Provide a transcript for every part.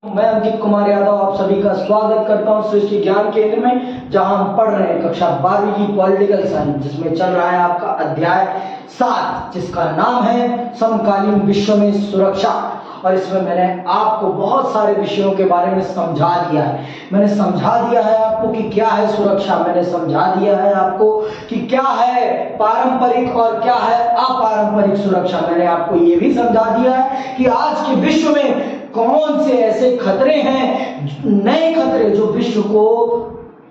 मैं अंकित कुमार यादव आप सभी का स्वागत करता हूं सृष्टि ज्ञान केंद्र में, जहां हम पढ़ रहे हैं कक्षा 12वीं की पॉलिटिकल साइंस, जिसमें चल रहा है आपका अध्याय 7, जिसका नाम है समकालीन विश्व में सुरक्षा। और इसमें मैंने आपको बहुत सारे विषयों के बारे में समझा दिया है। मैंने समझा दिया है आपको कि क्या है सुरक्षा, मैंने समझा दिया है आपको कि क्या है पारंपरिक और क्या है अपारंपरिक सुरक्षा। मैंने आपको ये भी समझा दिया है कि आज के विश्व में कौन से ऐसे खतरे हैं, नए खतरे जो विश्व को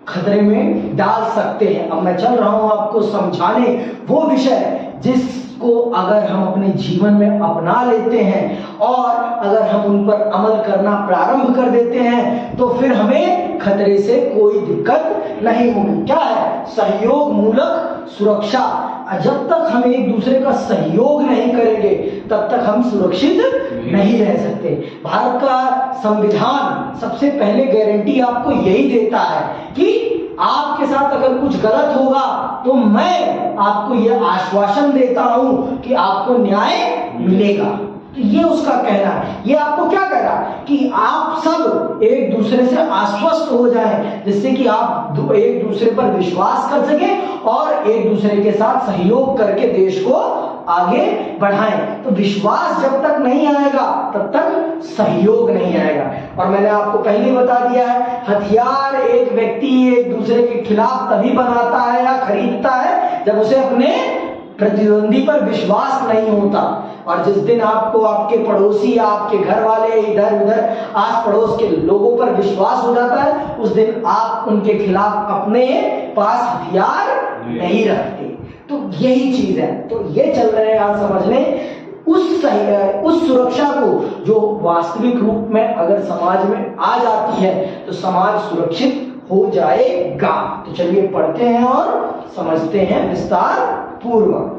खतरे में डाल सकते हैं। अब मैं चल रहा हूं आपको समझाने वो विषय जिसको अगर हम अपने जीवन में अपना लेते हैं और अगर हम उन पर अमल करना प्रारंभ कर देते हैं तो फिर हमें खतरे से कोई दिक्कत नहीं होगी। क्या है? सहयोग मूलक सुरक्षा। जब तक हम एक दूसरे का सहयोग नहीं करेंगे तब तक हम सुरक्षित नहीं रह सकते। भारत का संविधान सबसे पहले गारंटी आपको यही देता है कि आपके साथ अगर कुछ गलत होगा तो मैं आपको यह आश्वासन देता हूं कि आपको न्याय मिलेगा। तो ये उसका कहना है। ये आपको क्या कह रहा है कि आप सब एक दूसरे से आश्वस्त हो जाएं, जिससे कि आप एक दूसरे पर विश्वास कर सकें और एक दूसरे के साथ सहयोग करके देश को आगे बढ़ाएं। तो विश्वास जब तक नहीं आएगा तब तक सहयोग नहीं आएगा। और मैंने आपको पहले ही बता दिया है, हथियार एक व्यक्ति एक दूसरे के खिलाफ तभी बनाता है या खरीदता है जब उसे अपने प्रतिद्वंदी पर विश्वास नहीं होता। और जिस दिन आपको आपके पड़ोसी, आपके घर वाले, इधर उधर आस पड़ोस के लोगों पर विश्वास हो जाता है, उस दिन आप उनके खिलाफ अपने पास हथियार नहीं रखते। तो यही चीज है। तो ये चल रहे हैं आज समझने उस सुरक्षा को जो वास्तविक रूप में अगर समाज में आ जाती है तो समाज सुरक्षित हो जाएगा। तो चलिए पढ़ते हैं और समझते हैं विस्तार पूर्वक।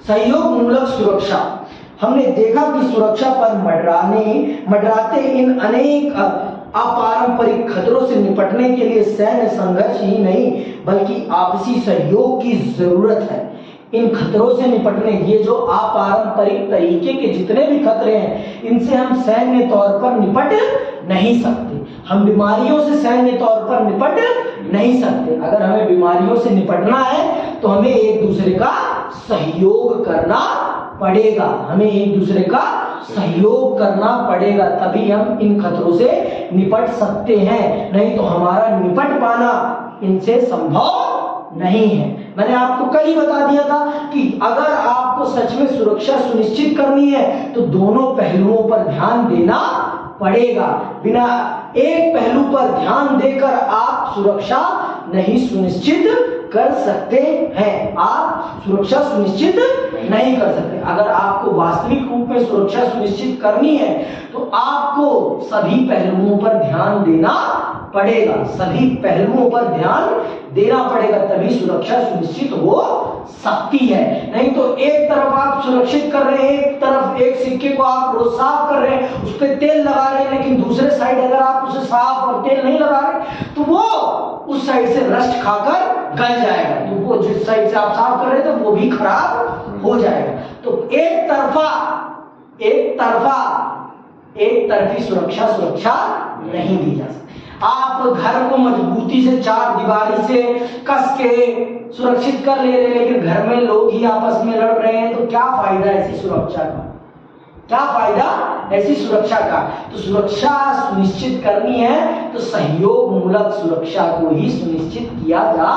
सहयोग मूलक सुरक्षा। हमने देखा कि सुरक्षा पर मंडराते इन अनेक अपारंपरिक खतरों से निपटने के लिए सैन्य संघर्ष ही नहीं बल्कि आपसी सहयोग की जरूरत है। इन खतरों से निपटने, ये जो अपारंपरिक तरीके के जितने भी खतरे हैं, इनसे हम सैन्य तौर पर निपट नहीं सकते। हम बीमारियों से सैन्य तौर पर निपट नहीं सकते। अगर हमें बीमारियों से निपटना है तो हमें एक दूसरे का सहयोग करना पड़ेगा। हमें एक दूसरे का सहयोग करना पड़ेगा, तभी हम इन खतरों से निपट सकते हैं। नहीं तो हमारा निपट पाना इनसे संभव नहीं है। मैंने आपको कल ही बता दिया था कि अगर आपको सच में सुरक्षा सुनिश्चित करनी है तो दोनों पहलुओं पर ध्यान देना पड़ेगा। बिना एक पहलू पर ध्यान देकर आप सुरक्षा नहीं सुनिश्चित कर सकते हैं। आप सुरक्षा सुनिश्चित नहीं कर सकते। अगर आपको वास्तविक रूप में सुरक्षा सुनिश्चित करनी है तो आपको सभी पहलुओं पर ध्यान देना पड़ेगा। सभी पहलुओं पर ध्यान देना पड़ेगा, तभी सुरक्षा सुनिश्चित हो सकती है। नहीं तो एक तरफ आप सुरक्षित कर रहे हैं, एक तरफ एक सिक्के को आप रोज साफ कर रहे हैं, उस पर तेल लगा रहे हैं, लेकिन दूसरे साइड अगर आप उसे साफ और तेल नहीं लगा रहे तो वो उस साइड से रस्ट खाकर गल जाएगा। तो वो जिस साइड से आप साफ कर रहे थे वो भी खराब हो जाएगा। तो एक तरफी सुरक्षा नहीं दी जा सकती। आप घर को मजबूती से चार दीवारी से कस के सुरक्षित कर ले रहे हैं, लेकिन घर में लोग ही आपस में लड़ रहे हैं, तो क्या फायदा ऐसी सुरक्षा का? क्या फायदा ऐसी सुरक्षा का? तो सुरक्षा सुनिश्चित करनी है तो सहयोग मूलक सुरक्षा को ही सुनिश्चित किया जा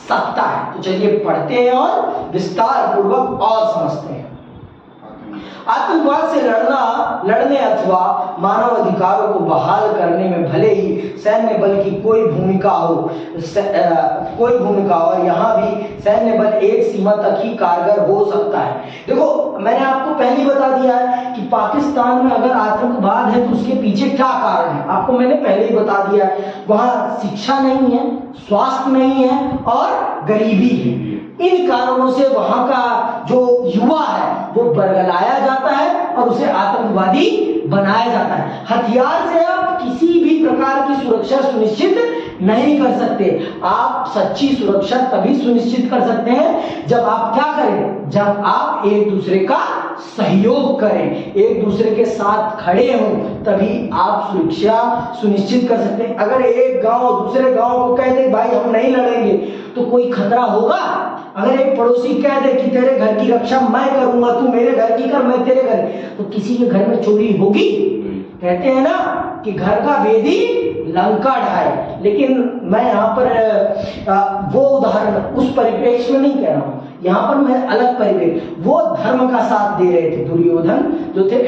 सकता है। तो चलिए पढ़ते हैं और विस्तार पूर्वक और समझते हैं। आतंकवाद से लड़ने अथवा मानव अधिकारों को बहाल करने में भले ही सैन्य बल की कोई भूमिका हो, और यहाँ भी सैन्य बल एक सीमा तक ही कारगर हो सकता है। देखो, मैंने आपको पहले ही बता दिया है कि पाकिस्तान में अगर आतंकवाद है तो उसके पीछे क्या कारण है, आपको मैंने पहले ही बता दिया है। वहां शिक्षा नहीं है, स्वास्थ्य नहीं है और गरीबी है। इन कारणों से वहां का जो युवा है वो बरगलाया जाता है और उसे आतंकवादी बनाया जाता है। हथियार से आप किसी भी प्रकार की सुरक्षा सुनिश्चित नहीं कर सकते। आप सच्ची सुरक्षा तभी सुनिश्चित कर सकते हैं जब आप क्या करें, जब आप एक दूसरे का सहयोग करें, एक दूसरे के साथ खड़े हों, तभी आप सुरक्षा सुनिश्चित कर सकते हैं। अगर एक गांव दूसरे गांव को कह दे भाई हम नहीं लड़ेंगे, तो कोई खतरा होगा? अगर एक पड़ोसी कह दे कि तेरे घर की रक्षा मैं करूंगा, तू मेरे घर की कर, मैं तेरे घर, तो किसी के घर में चोरी होगी? कहते हैं ना कि घर का भेदी लंका ढाए। लेकिन मैं यहाँ पर वो उदाहरण उस परिप्रेक्ष्य में नहीं कह रहा हूँ, यहाँ पर मैं अलग परिप्रेक्ष्य, वो धर्म का साथ दे रहे थे, दुर्योधन जो थे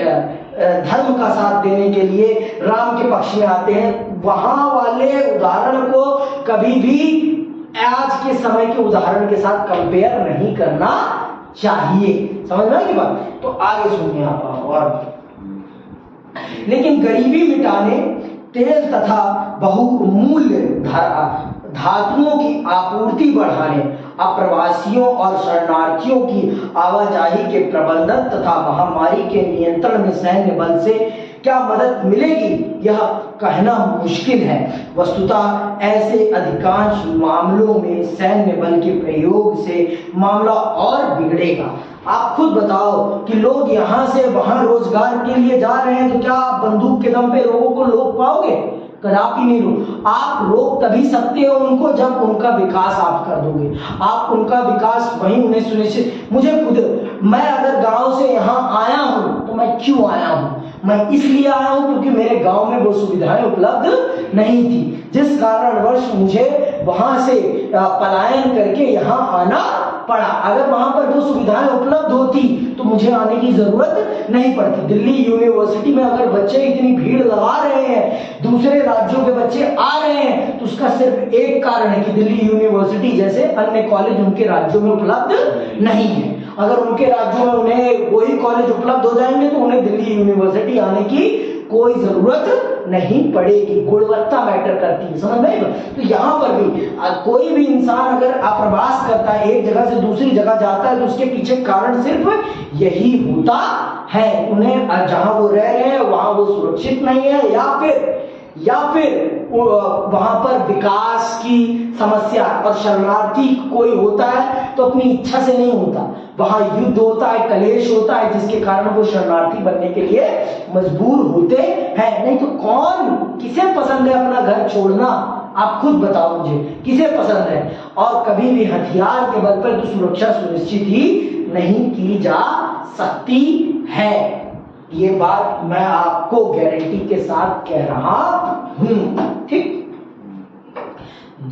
धर्म का साथ देने के लिए राम के पक्ष में आते हैं। वहां वाले उदाहरण को कभी भी आज के समय के उदाहरण के साथ कंपेयर नहीं करना चाहिए। समझ में आई बात? तो आगे सुनिए आप और। लेकिन गरीबी मिटाने, तेल तथा बहुमूल्य धातुओं की आपूर्ति बढ़ाने, अप्रवासियों और शरणार्थियों की आवाजाही के प्रबंधन तथा महामारी के नियंत्रण में सैन्य बल से क्या मदद मिलेगी, यह कहना मुश्किल है। वस्तुतः ऐसे अधिकांश मामलों में सैन्य बल के प्रयोग से मामला और बिगड़ेगा। आप खुद बताओ कि लोग यहाँ से वहां रोजगार के लिए जा रहे हैं, तो क्या आप बंदूक के दम पे लोगों को रोक पाओगे? कदापि नहीं रोक। आप रोक तभी सकते हो उनको जब उनका विकास आप कर दोगे। आप उनका विकास वहीं उन्हें सुनिश्चित, मुझे खुद, मैं अगर गांव से यहाँ आया हूँ तो मैं क्यों आया हूँ? मैं इसलिए आया हूँ क्योंकि मेरे गांव में वो सुविधाएं उपलब्ध नहीं थी, जिस कारणवश मुझे वहां से पलायन करके यहाँ आना पड़ा। अगर वहां पर वो सुविधाएं उपलब्ध होती तो मुझे आने की जरूरत नहीं पड़ती। दिल्ली यूनिवर्सिटी में अगर बच्चे इतनी भीड़ लगा रहे हैं, दूसरे राज्यों के बच्चे आ रहे हैं, तो उसका सिर्फ एक कारण है कि दिल्ली यूनिवर्सिटी जैसे अन्य कॉलेज उनके राज्यों में उपलब्ध नहीं है। अगर उनके राज्यों में उन्हें वही कॉलेज उपलब्ध हो जाएंगे तो उन्हें दिल्ली यूनिवर्सिटी आने की कोई जरूरत नहीं पड़ेगी। गुणवत्ता मैटर करती है, समझ में? तो यहाँ पर भी कोई भी इंसान अगर अप्रवास करता है, एक जगह से दूसरी जगह जाता है, तो उसके पीछे कारण सिर्फ यही होता है, उन्हें जहां वो रह रहे हैं वहां वो सुरक्षित नहीं है, या फिर वहां पर विकास की समस्या। और शरणार्थी कोई होता है तो अपनी इच्छा से नहीं होता, वहां युद्ध होता है, कलेश होता है, जिसके कारण वो शरणार्थी बनने के लिए मजबूर होते हैं। नहीं तो कौन, किसे पसंद है अपना घर छोड़ना? आप खुद बताओ मुझे, किसे पसंद है? और कभी भी हथियार के बल पर तो सुरक्षा सुनिश्चित ही नहीं की जा सकती है। ये बात मैं आपको गारंटी के साथ कह रहा हूं, ठीक?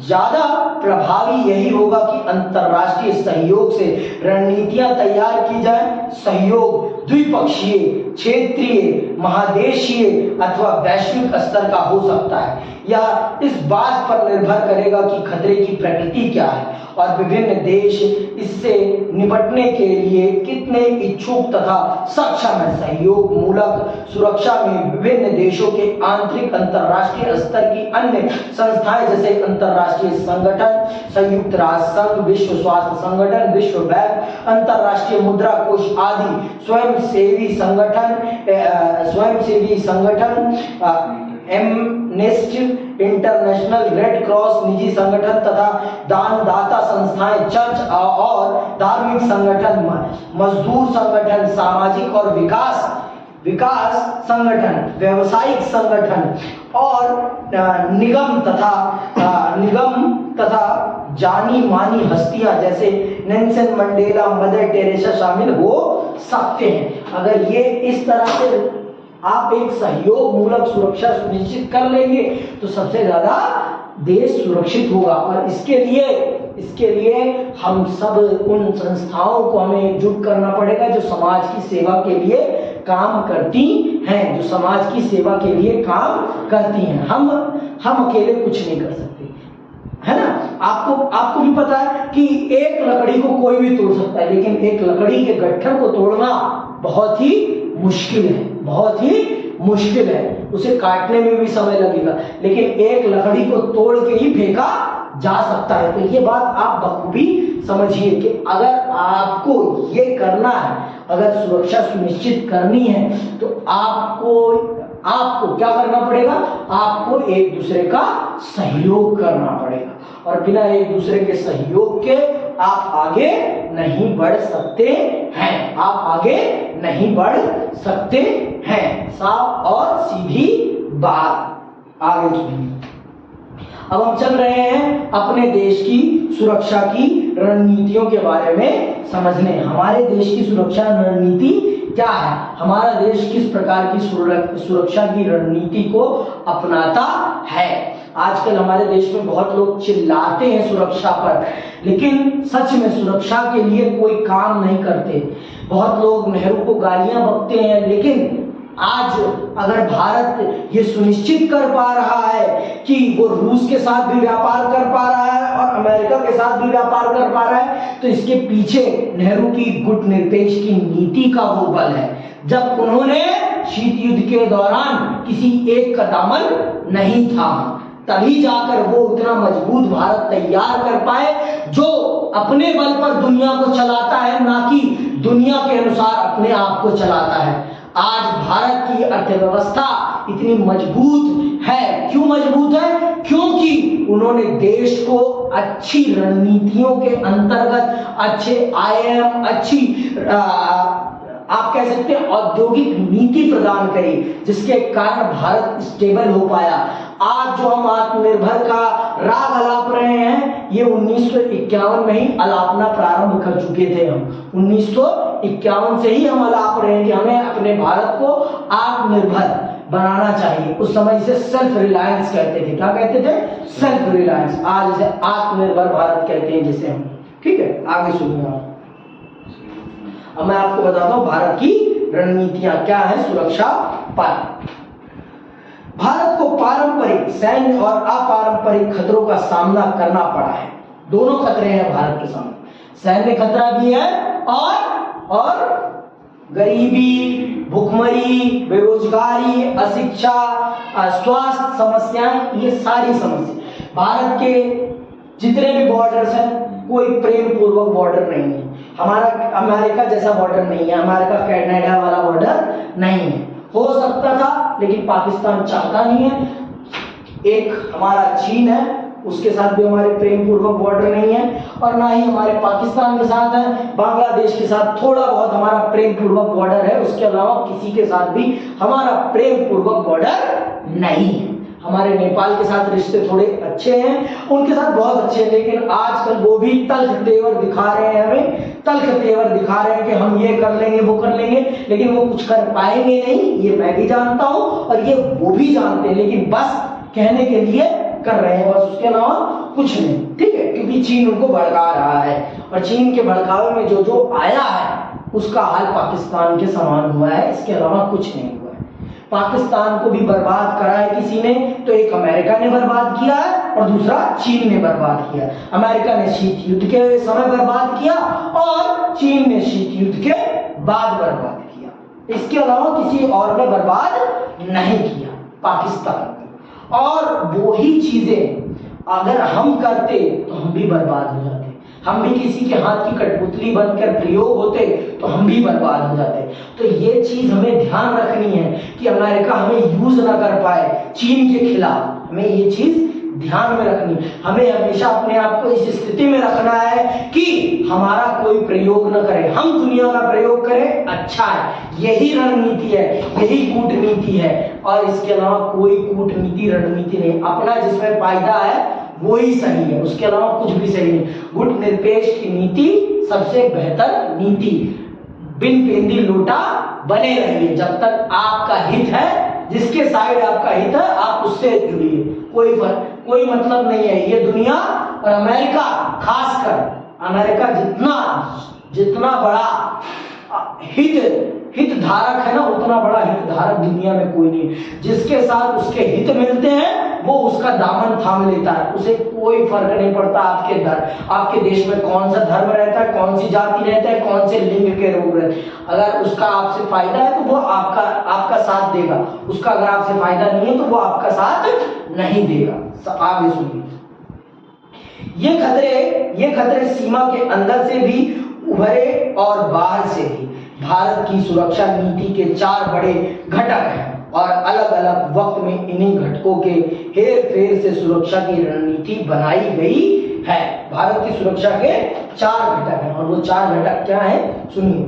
ज्यादा प्रभावी यही होगा कि अंतरराष्ट्रीय सहयोग से रणनीतियां तैयार की जाए। सहयोग द्विपक्षीय, क्षेत्रीय, महादेशीय अथवा वैश्विक स्तर का हो सकता है। यह इस बात पर निर्भर करेगा कि खतरे की प्रकृति क्या है और विभिन्न देश इससे निपटने के लिए कितने इच्छुक तथा सक्षम है। सहयोग मूलक सुरक्षा में विभिन्न देशों के आंतरिक अंतरराष्ट्रीय स्तर की अन्य संस्थाएं जैसे अंतरराष्ट्रीय संगठन, संयुक्त राष्ट्र संघ, विश्व स्वास्थ्य संगठन, विश्व बैंक, अंतरराष्ट्रीय मुद्रा कोष आदि स्वयंसेवी संगठन, एमनेस्टी इंटरनेशनल, रेड क्रॉस, निजी संगठन तथा दानदाता संस्थाएं, चर्च और धार्मिक संगठन, मजदूर संगठन, सामाजिक और विकास संगठन, व्यावसायिक संगठन और निगम तथा जानी मानी हस्तियां जैसे नेल्सन मंडेला, मदर टेरेसा शामिल हो सकते हैं। अगर ये इस तरह से आप एक सहयोग मूलक सुरक्षा सुनिश्चित कर लेंगे तो सबसे ज्यादा देश सुरक्षित होगा। और इसके लिए हम सब उन संस्थाओं को हमें एकजुट करना पड़ेगा जो समाज की सेवा के लिए काम करती हैं, जो समाज की सेवा के लिए काम करती हैं। हम अकेले कुछ नहीं कर सकते, है ना? आपको भी पता है कि एक लकड़ी को कोई भी तोड़ सकता है, लेकिन एक लकड़ी के गट्ठर को तोड़ना बहुत ही मुश्किल है, बहुत ही मुश्किल है। उसे काटने में भी समय लगेगा, लेकिन एक लकड़ी को तोड़ के ही फेंका जा सकता है। तो ये बात आप बखूबी समझिए कि अगर आपको ये करना है, अगर सुरक्षा सुनिश्चित करनी है, तो आपको क्या करना पड़ेगा? आपको एक दूसरे का सहयोग करना पड़ेगा, और बिना एक दूसरे के सहयोग के आप आगे नहीं बढ़ सकते हैं, आप आगे नहीं बढ़ सकते हैं। साफ और सीधी बात। आगे सुनिए। अब हम चल रहे हैं अपने देश की सुरक्षा की रणनीतियों के बारे में समझने। हमारे देश की सुरक्षा रणनीति क्या है, हमारा देश किस प्रकार की सुरक्षा की रणनीति को अपनाता है। आजकल हमारे देश में बहुत लोग चिल्लाते हैं सुरक्षा पर, लेकिन सच में सुरक्षा के लिए कोई काम नहीं करते। बहुत लोग नेहरू को गालियां बकते हैं, लेकिन आज अगर भारत ये सुनिश्चित कर पा रहा है कि वो रूस के साथ भी व्यापार कर पा रहा है और अमेरिका के साथ भी व्यापार कर पा रहा है, तो इसके पीछे नेहरू की गुटनिरपेक्ष की नीति का वो बल है। जब उन्होंने शीत युद्ध के दौरान किसी एक का दामन नहीं थामा, तभी जाकर वो उतना मजबूत भारत तैयार कर पाए जो अपने बल पर दुनिया को चलाता है, ना कि दुनिया के अनुसार अपने आप को चलाता है। आज भारत की अर्थव्यवस्था इतनी मजबूत है। क्यों मजबूत है? क्योंकि उन्होंने देश को अच्छी रणनीतियों के अंतर्गत अच्छे आईएम, अच्छी आप कह सकते हैं औद्योगिक नीति प्रदान करी, जिसके कारण भारत स्टेबल हो पाया। आज जो हम आत्मनिर्भर का राग अलाप रहे हैं, ये 1951 में ही अलापना प्रारंभ कर चुके थे। हम 1951 से ही हम अलाप रहे हैं कि हमें अपने भारत को आत्मनिर्भर बनाना चाहिए। उस समय इसे सेल्फ रिलायंस कहते थे। क्या कहते थे? Self reliance. आज इसे आत्मनिर्भर भारत कहते हैं जिसे हम। ठीक है, आगे सुनिए आप। अब मैं आपको बताता हूं भारत की रणनीतियां क्या है सुरक्षा पर। भारत को पारंपरिक सैन्य और अपारंपरिक खतरों का सामना करना पड़ा है। दोनों खतरे हैं भारत के सामने, सैन्य खतरा भी है और गरीबी, भुखमरी, बेरोजगारी, अशिक्षा, स्वास्थ्य समस्याएं, ये सारी समस्या। भारत के जितने भी बॉर्डर्स हैं, कोई प्रेम पूर्वक बॉर्डर नहीं है। हमारा अमेरिका जैसा बॉर्डर नहीं है, अमेरिका कनाडा वाला बॉर्डर नहीं है। हो सकता था, लेकिन पाकिस्तान चाहता नहीं है। एक हमारा चीन है, उसके साथ भी हमारे प्रेम पूर्वक बॉर्डर नहीं है, और ना ही हमारे पाकिस्तान के साथ है। बांग्लादेश के साथ थोड़ा बहुत हमारा प्रेम पूर्वक बॉर्डर है, उसके अलावा किसी के साथ भी हमारा प्रेम पूर्वक बॉर्डर नहीं है। हमारे नेपाल के साथ रिश्ते थोड़े अच्छे हैं, उनके साथ बहुत अच्छे हैं, लेकिन आजकल वो भी तल्ख तेवर दिखा रहे हैं, हमें तल्ख तेवर दिखा रहे हैं कि हम ये कर लेंगे, वो कर लेंगे, लेकिन वो कुछ कर पाएंगे नहीं। ये मैं भी जानता हूं और ये वो भी जानते हैं, लेकिन बस कहने के लिए कर रहे हैं, बस उसके अलावा कुछ नहीं। ठीक है, क्योंकि चीन उनको भड़का रहा है, और चीन के भड़कावे में जो जो आया है उसका हाल पाकिस्तान के समान हुआ है, इसके अलावा कुछ नहीं हुआ है। पाकिस्तान को भी बर्बाद करा है किसी ने, तो एक अमेरिका ने बर्बाद किया है और दूसरा चीन ने बर्बाद किया। अमेरिका ने शीत युद्ध के समय बर्बाद किया और चीन ने शीत युद्ध के बाद बर्बाद किया। इसके अलावा किसी और ने बर्बाद नहीं किया पाकिस्तान। और वो ही चीजें अगर हम करते तो हम भी बर्बाद हो जाते। हम भी किसी के हाथ की कठपुतली बनकर प्रयोग होते तो हम भी बर्बाद हो जाते। तो ये चीज हमें ध्यान रखनी है कि अमेरिका हमें यूज ना कर पाए चीन के खिलाफ। हमें ये चीज ध्यान में रखनी है। हमें हमेशा अपने आप को इस स्थिति में रखना है कि हमारा कोई प्रयोग न करे, हम दुनिया का प्रयोग करें, अच्छा है। यही रणनीति है, यही कूटनीति है, और इसके अलावा कोई कूटनीति रणनीति नहीं। अपना जिसमें फायदा है वो ही सही है, उसके अलावा कुछ भी सही नहीं। गुटनिरपेक्ष की नीति सबसे बेहतर नीति। बिन पेंदी लोटा बने रहिए। जब तक आपका हित है, जिसके साइड आपका हित है, आप उससे जुड़िए। कोई मतलब नहीं है। ये दुनिया और अमेरिका, खासकर अमेरिका जितना बड़ा हित धारक है ना, उतना बड़ा हित धारक दुनिया में कोई नहीं। जिसके साथ उसके हित मिलते हैं वो उसका दामन थाम लेता है। उसे कोई फर्क नहीं पड़ता आपके देश में कौन सा धर्म रहता है, कौन सी जाति रहता है, कौन से लिंग के लोग रहते हैं। अगर उसका आपसे फायदा है तो वो आपका साथ देगा, उसका अगर आपसे फायदा नहीं है तो वो आपका साथ नहीं देगा। आगे सुनिए। ये खतरे सीमा के अंदर से भी उभरे और बाहर से भी। भारत की सुरक्षा नीति के 4 बड़े घटक हैं और अलग अलग वक्त में इन्हीं घटकों के हेर फेर से सुरक्षा की रणनीति बनाई गई है। भारत की सुरक्षा के 4 घटक हैं और वो 4 घटक क्या है सुनिए।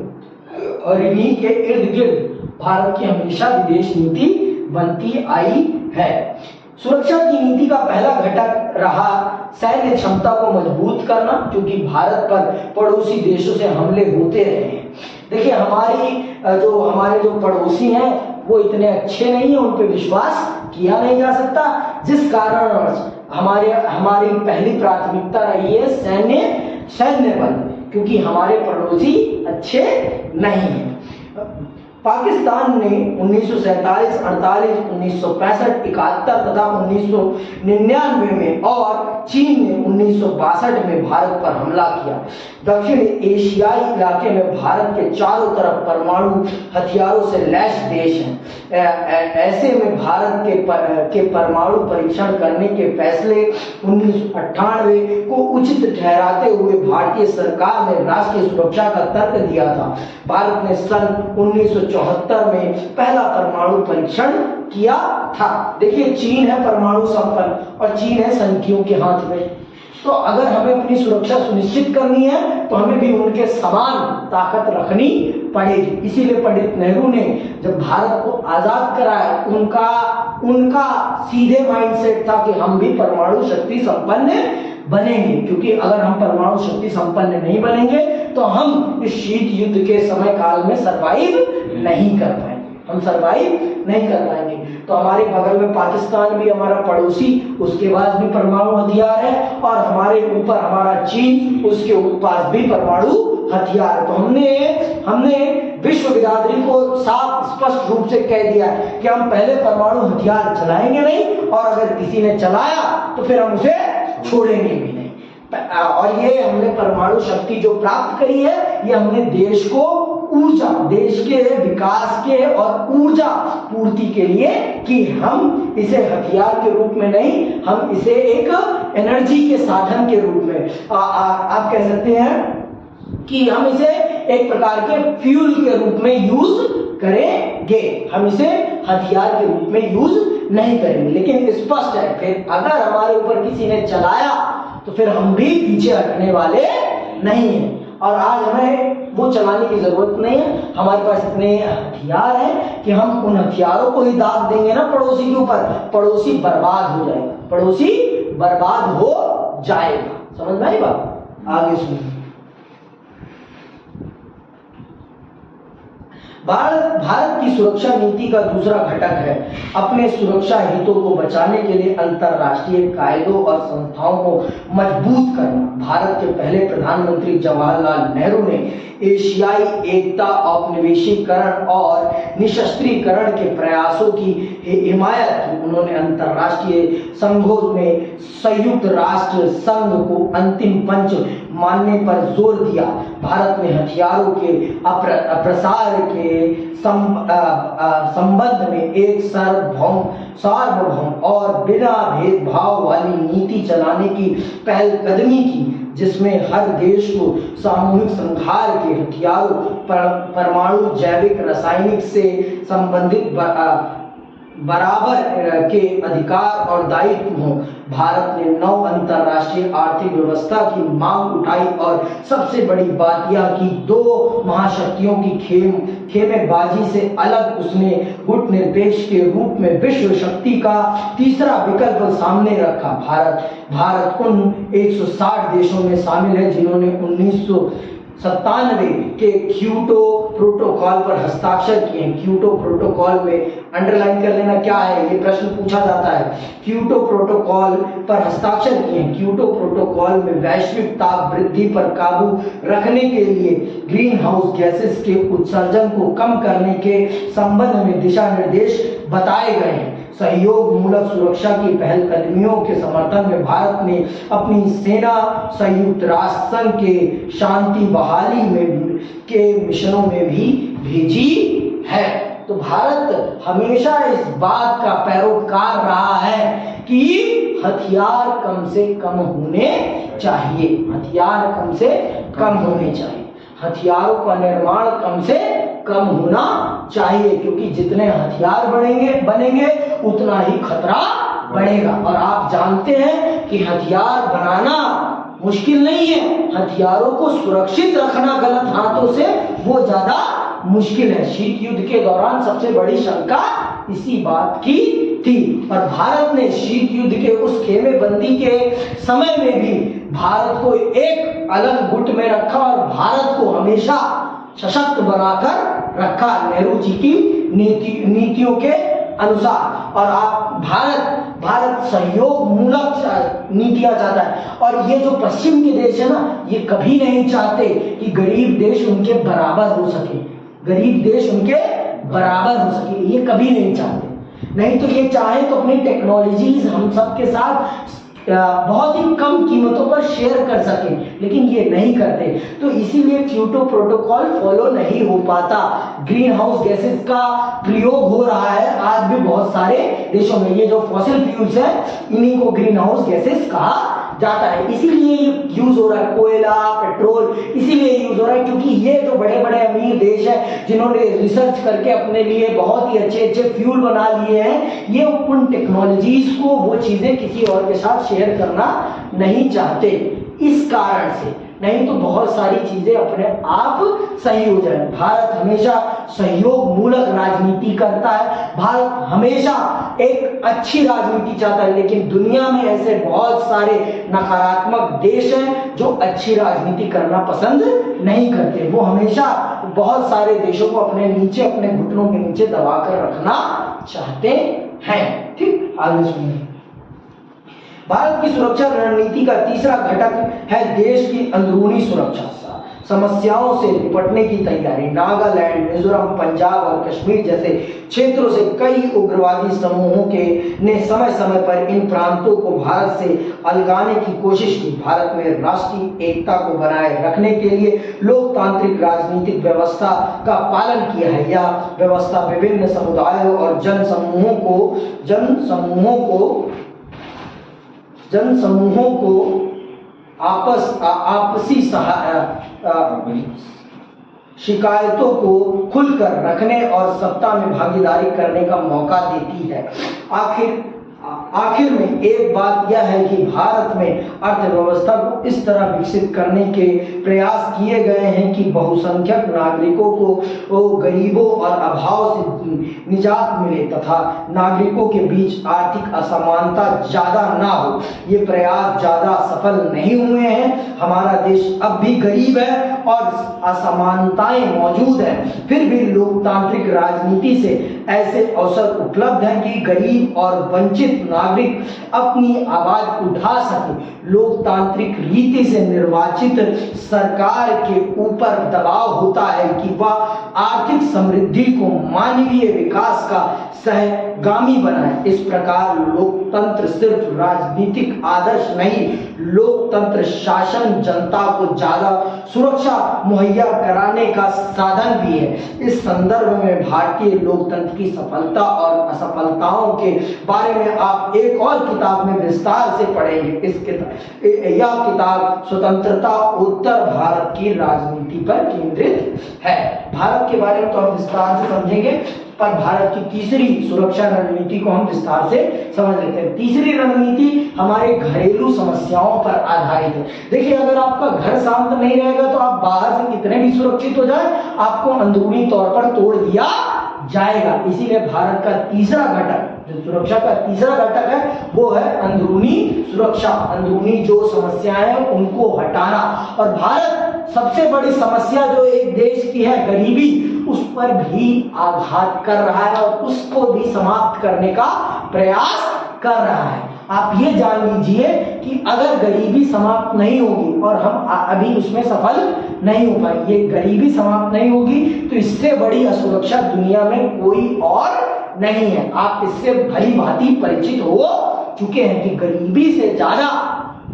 और इन्हीं के इर्द गिर्द भारत की हमेशा विदेश नीति बनती आई है। सुरक्षा की नीति का पहला घटक रहा सैन्य क्षमता को मजबूत करना, क्योंकि भारत पर पड़ोसी देशों से हमले होते रहे हैं। देखिए हमारे जो पड़ोसी हैं वो इतने अच्छे नहीं है, उन पे विश्वास किया नहीं जा सकता, जिस कारण हमारी पहली प्राथमिकता रही है सैन्य बल, क्योंकि हमारे पड़ोसी अच्छे नहीं हैं। पाकिस्तान ने 1947, 48, 1965, 71 तथा 1999 में और चीन ने 1962 में भारत पर हमला किया। दक्षिण एशियाई इलाके में भारत के चारों तरफ परमाणु हथियारों से लैस देश हैं। ऐसे में भारत के परमाणु परीक्षण करने के फैसले 1998 को उचित ठहराते हुए भारतीय सरकार ने राष्ट्रीय सुरक्षा का तर्क दिया था। भारत ने सन 1974 में पहला परमाणु परीक्षण किया था। देखिए चीन है परमाणु संपन्न और चीन है संधियों के हाथ में, तो अगर हमें अपनी सुरक्षा सुनिश्चित करनी है तो हमें भी उनके समान ताकत रखनी पड़ेगी। इसीलिए पंडित नेहरू ने जब भारत को आजाद कराया उनका सीधे माइंडसेट था कि हम भी परमाणु शक्ति संपन्न बनेंगे, क्योंकि अगर हम परमाणु शक्ति संपन्न नहीं बनेंगे तो हम इस शीत युद्ध के समय काल में सरवाइव नहीं कर पाएंगे। तो हमारे बगल में पाकिस्तान भी हमारा पड़ोसी, उसके पास भी परमाणु हथियार है, और हमारे ऊपर हमारा चीन, उसके पास भी परमाणु हथियार। तो हमने विश्व बिरादरी को साफ स्पष्ट रूप से कह दिया कि हम पहले परमाणु हथियार चलाएंगे नहीं, और अगर किसी ने चलाया तो फिर हम उसे छोड़ेंगे भी नहीं। और ये हमने परमाणु शक्ति जो प्राप्त करी है, ये हमने देश को ऊर्जा, देश के विकास के और ऊर्जा पूर्ति के लिए कि हम इसे हथियार के रूप में नहीं, हम इसे एक एनर्जी के साधन के रूप में आप कह सकते हैं कि हम इसे एक प्रकार के फ्यूल के रूप में यूज करेंगे। हम इसे हथियार के रूप में यूज नहीं करेंगे। लेकिन स्पष्ट है फिर अगर हमारे ऊपर किसी ने चलाया तो फिर हम भी पीछे हटने वाले नहीं हैं। और आज हमें वो चलाने की जरूरत नहीं है, हमारे पास इतने हथियार हैं कि हम उन हथियारों को ही दाग देंगे ना पड़ोसी के ऊपर, पड़ोसी बर्बाद हो जाएगा। समझ में आई बात? आगे सुनिए। भारत की सुरक्षा नीति का दूसरा घटक है अपने सुरक्षा हितों को बचाने के लिए अंतरराष्ट्रीय कायदों और संस्थाओं को मजबूत करना। भारत के पहले प्रधानमंत्री जवाहरलाल नेहरू ने एशियाई एकता, औपनिवेशीकरण और निशस्त्रीकरण के प्रयासों की हिमायत की। उन्होंने अंतरराष्ट्रीय संघों में संयुक्त राष्ट्र संघ को अंतिम पंच मानने पर जोर दिया। भारत में हथियारों के प्रसार के संबंध में एक सार्वभौम और बिना भेदभाव वाली नीति चलाने की पहलकदमी की, जिसमें हर देश को सामूहिक संहार के हथियारों, परमाणु, जैविक, रासायनिक से संबंधित बराबर के अधिकार और दायित्व हों। भारत ने 9 अंतरराष्ट्रीय आर्थिक व्यवस्था की मांग उठाई और सबसे बड़ी बात यह कि 2 महाशक्तियों की खेमेबाजी से अलग उसने गुटनिरपेक्ष के रूप में विश्व शक्ति का तीसरा विकल्प सामने रखा। भारत उन 160 देशों में शामिल है जिन्होंने 1997 के क्योटो प्रोटोकॉल पर हस्ताक्षर किए। क्योटो प्रोटोकॉल में अंडरलाइन कर लेना क्या है, ये प्रश्न पूछा जाता है। क्योटो प्रोटोकॉल पर हस्ताक्षर किए। क्योटो प्रोटोकॉल में वैश्विक ताप वृद्धि पर काबू रखने के लिए ग्रीन हाउस गैसेस के उत्सर्जन को कम करने के संबंध में दिशा निर्देश बताए गए हैं। सहयोग मूलक सुरक्षा की पहलकदमियों के समर्थन में भारत ने अपनी सेना संयुक्त राष्ट्र संघ के शांति बहाली में के मिशनों में भी भेजी है। तो भारत हमेशा इस बात का पैरोकार रहा है कि हथियार कम से कम होने चाहिए, हथियारों का निर्माण कम से कम होना चाहिए, क्योंकि जितने हथियार बनेंगे उतना ही खतरा बढ़ेगा। और आप जानते हैं कि हथियार बनाना मुश्किल नहीं है, हथियारों को सुरक्षित रखना गलत हाथों से वो ज्यादा मुश्किल है। शीत युद्ध के दौरान सबसे बड़ी शंका इसी बात की थी और भारत ने शीत युद्ध के उस खेमेबंदी के समय में भी भारत को एक अलग गुट में रखा और भारत को हमेशा सशक्त बनाकर रखा नेहरू जी की नीतियों के अनुसार। और आप भारत सहयोग मूलक नीतियां चाहता है और ये जो पश्चिम के देश है ना, ये कभी नहीं चाहते कि गरीब देश उनके बराबर हो सके, गरीब देश उनके बराबर हो सके, ये कभी नहीं चाहते। नहीं तो ये चाहे तो अपनी टेक्नोलॉजीज हम सबके साथ बहुत ही कम कीमतों पर शेयर कर सकें, लेकिन ये नहीं करते। तो इसीलिए क्योटो प्रोटोकॉल फॉलो नहीं हो पाता। ग्रीन हाउस गैसेस का प्रयोग हो रहा है आज भी बहुत सारे देशों में। ये जो फॉसिल फ्यूल्स है इन्हीं को ग्रीन हाउस गैसेस कहा जाता है। इसीलिए यूज हो रहा है कोयला, पेट्रोल, इसीलिए यूज हो रहा है क्योंकि ये जो बड़े बड़े अमीर देश है जिन्होंने रिसर्च करके अपने लिए बहुत ही अच्छे अच्छे फ्यूल बना लिए हैं, ये उन टेक्नोलॉजीज को वो चीजें किसी और के साथ शेयर करना नहीं चाहते। इस कारण से, नहीं तो बहुत सारी चीजें अपने आप सही हो जाए। भारत हमेशा सहयोग मूलक राजनीति करता है, भारत हमेशा एक अच्छी राजनीति चाहता है, लेकिन दुनिया में ऐसे बहुत सारे नकारात्मक देश हैं जो अच्छी राजनीति करना पसंद नहीं करते। वो हमेशा बहुत सारे देशों को अपने नीचे, अपने घुटनों के नीचे दबाकर रखना चाहते हैं। ठीक, आगे सुनिए। भारत की सुरक्षा रणनीति का तीसरा घटक है देश की अंदरूनी सुरक्षा, समस्याओं से निपटने की तैयारी। नागालैंड, मिजोरम, पंजाब और कश्मीर जैसे क्षेत्रों से कई उग्रवादी समूहों ने समय समय पर इन प्रांतों को भारत से अलगाने की कोशिश की। भारत में राष्ट्रीय एकता को बनाए रखने के लिए लोकतांत्रिक राजनीतिक व्यवस्था का पालन किया है। यह व्यवस्था विभिन्न समुदायों और जनसमूहों को आपसी शिकायतों को खुलकर रखने और सत्ता में भागीदारी करने का मौका देती है। आखिर में एक बात यह है कि भारत में अर्थव्यवस्था को इस तरह विकसित करने के प्रयास किए गए हैं कि बहुसंख्यक नागरिकों को गरीबों और अभाव से निजात मिले तथा नागरिकों के बीच आर्थिक असमानता ज्यादा ना हो। ये प्रयास ज्यादा सफल नहीं हुए हैं। हमारा देश अब भी गरीब है और असमानताएं मौजूद हैं, फिर भी लोकतांत्रिक राजनीति से ऐसे अवसर उपलब्ध हैं कि गरीब और वंचित नागरिक अपनी आवाज उठा सके। लोकतांत्रिक रीति से निर्वाचित सरकार के ऊपर दबाव होता है कि वह आर्थिक समृद्धि को मानवीय विकास का सहगामी बनाए। इस प्रकार लोकतंत्र सिर्फ राजनीतिक आदर्श नहीं, लोकतंत्र शासन जनता को ज्यादा सुरक्षा मुहैया कराने का साधन भी है। इस संदर्भ में भारतीय लोकतंत्र की सफलता और असफलताओं के बारे में आप एक और किताब में विस्तार से पढ़ेंगे। यह किताब स्वतंत्रता उत्तर भारत की राजनीति पर केंद्रित है। भारत के बारे में तो हम विस्तार से समझेंगे, पर भारत की तीसरी सुरक्षा रणनीति को हम विस्तार से समझ लेते हैं। तीसरी रणनीति हमारे घरेलू समस्याओं पर आधारित है। देखिए, अगर आपका घर शांत नहीं रहेगा तो आप बाहर से कितने भी सुरक्षित हो जाए, आपको अंदरूनी तौर पर तोड़ दिया जाएगा। इसीलिए भारत का तीसरा घटक, जो सुरक्षा का तीसरा घटक है, वो है अंदरूनी सुरक्षा। अंदरूनी जो समस्याएं हैं उनको हटाना। और भारत सबसे बड़ी समस्या जो एक देश की है, गरीबी, उस पर भी आघात कर रहा है और उसको भी समाप्त करने का प्रयास कर रहा है। आप ये जान लीजिए कि अगर गरीबी समाप्त नहीं होगी, और हम अभी उसमें सफल नहीं हो पाएंगे, ये गरीबी समाप्त नहीं होगी तो इससे बड़ी असुरक्षा दुनिया में कोई और नहीं है। आप इससे भली भांति परिचित हो चुके हैं कि गरीबी से ज्यादा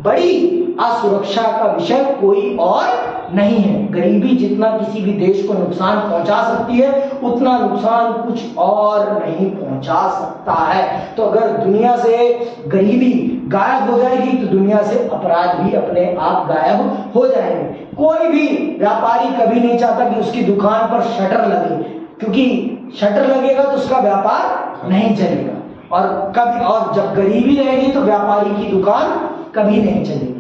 बड़ी असुरक्षा का विषय कोई और नहीं है। गरीबी जितना किसी भी देश को नुकसान पहुंचा सकती है, उतना नुकसान कुछ और नहीं पहुंचा सकता है। तो अगर दुनिया से गरीबी गायब हो जाएगी तो दुनिया से अपराध भी अपने आप गायब हो जाएंगे। कोई भी व्यापारी कभी नहीं चाहता कि उसकी दुकान पर शटर लगे, क्योंकि शटर लगेगा तो उसका व्यापार नहीं चलेगा। और जब गरीबी रहेगी तो व्यापारी की दुकान कभी नहीं चलेगी।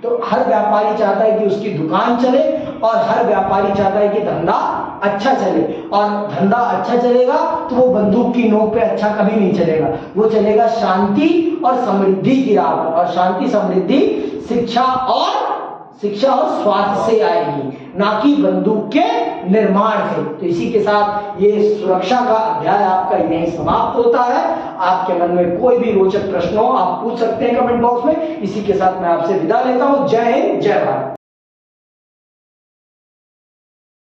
तो हर व्यापारी चाहता है कि उसकी दुकान चले और हर व्यापारी चाहता है कि धंधा अच्छा चले, और धंधा अच्छा चलेगा तो वो बंदूक की नोक पे अच्छा कभी नहीं चलेगा, वो चलेगा शांति और समृद्धि की राह पर, और शांति समृद्धि शिक्षा और स्वास्थ्य से आएगी, ना कि बंदूक के निर्माण से। तो इसी के साथ ये सुरक्षा का अध्याय आपका यहीं समाप्त होता है। आपके मन में कोई भी रोचक प्रश्न हो आप पूछ सकते हैं कमेंट बॉक्स में। इसी के साथ मैं आपसे विदा लेता हूं। जय हिंद, जय भारत।